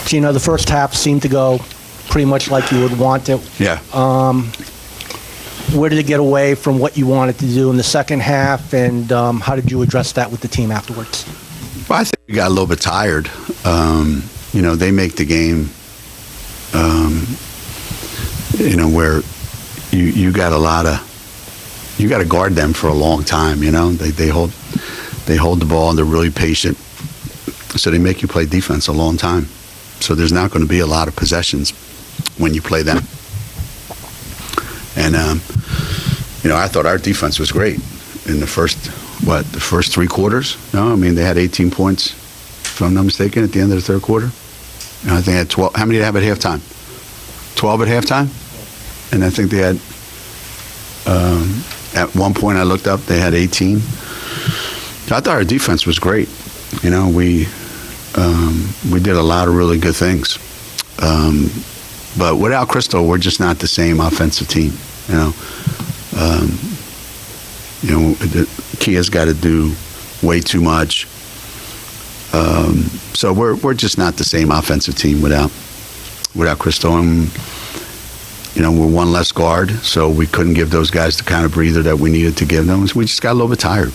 Gino, the first half seemed to go pretty much like you would want it. Yeah. Where did it get away from what you wanted to do in the second half, and how did you address that with the team afterwards? Well, I think we got a little bit tired. They make the game, where you got you got to guard them for a long time. They hold the ball and they're really patient, so they make you play defense a long time. So there's not going to be a lot of possessions when you play them. And I thought our defense was great in the first 3 quarters. No, I mean they had 18 points, if I'm not mistaken, at the end of the third quarter. And I think they had 12. How many did they have at halftime? 12 at halftime, and I think they had. At one point, I looked up, they had 18. So I thought our defense was great. We did a lot of really good things. But without Crystal, we're just not the same offensive team. Kia's got to do way too much. So we're just not the same offensive team without Crystal. And we're one less guard, so we couldn't give those guys the kind of breather that we needed to give them. So we just got a little bit tired.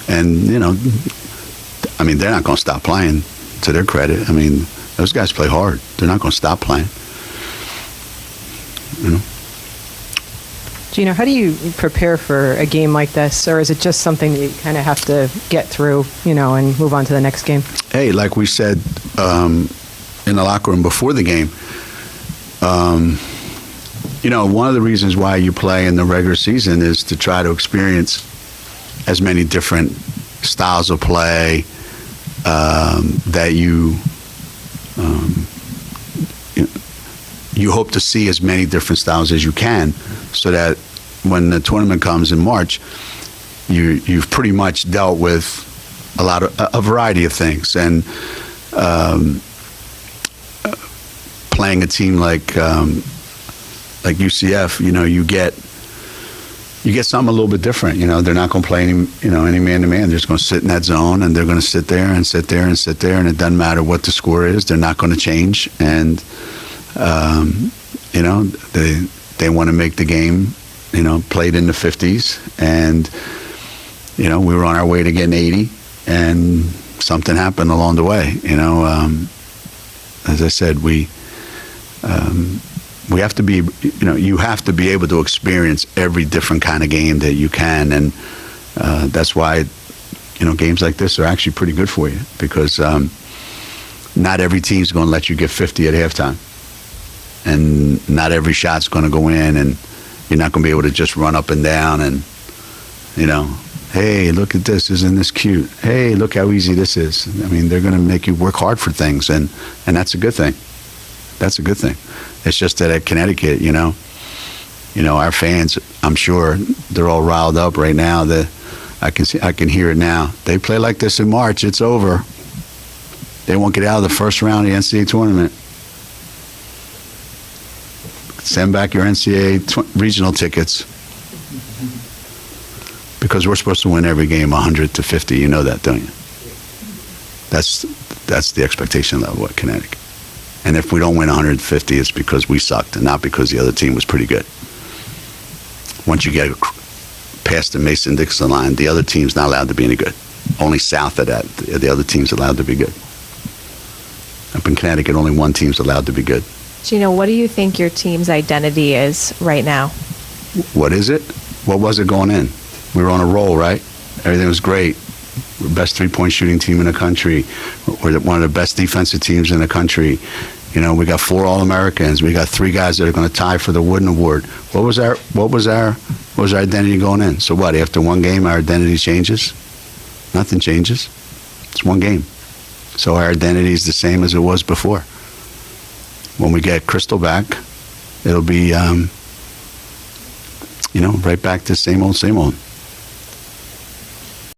And they're not going to stop playing. To their credit, those guys play hard. They're not going to stop playing. Gino, how do you prepare for a game like this, or is it just something that you kind of have to get through, and move on to the next game? Hey, like we said in the locker room before the game, one of the reasons why you play in the regular season is to try to experience as many different styles of play that you hope to see as many different styles as you can, so that when the tournament comes in March, you've pretty much dealt with a variety of things. And playing a team like UCF, you get something a little bit different. They're not going to play any man-to-man. They're just going to sit in that zone, and they're going to sit there and sit there and sit there, and it doesn't matter what the score is. They're not going to change, and they want to make the game, played in the 50s, and we were on our way to getting 80, and something happened along the way. As I said, we have to be, you have to be able to experience every different kind of game that you can, and that's why, games like this are actually pretty good for you, because not every team's going to let you get 50 at halftime, and not every shot's going to go in, and you're not going to be able to just run up and down and, hey, look at this, isn't this cute? Hey, look how easy this is. They're going to make you work hard for things, and that's a good thing. That's a good thing. It's just that at Connecticut, our fans, I'm sure they're all riled up right now. I can hear it now. They play like this in March, it's over. They won't get out of the first round of the NCAA tournament. Send back your NCAA regional tickets, because we're supposed to win every game 100-50. You know that, don't you? That's the expectation level at Connecticut. And if we don't win 150, it's because we sucked and not because the other team was pretty good. Once you get past the Mason-Dixon line, the other team's not allowed to be any good. Only south of that, the other team's allowed to be good. Up in Connecticut, only one team's allowed to be good. Gino, what do you think your team's identity is right now? What is it? What was it going in? We were on a roll, right? Everything was great. We're the best three-point shooting team in the country. We're one of the best defensive teams in the country. We got 4 All-Americans. We got 3 guys that are going to tie for the Wooden Award. What was our identity going in? So what? After one game, our identity changes? Nothing changes. It's one game. So our identity is the same as it was before. When we get Crystal back, it'll be, right back to same old, same old.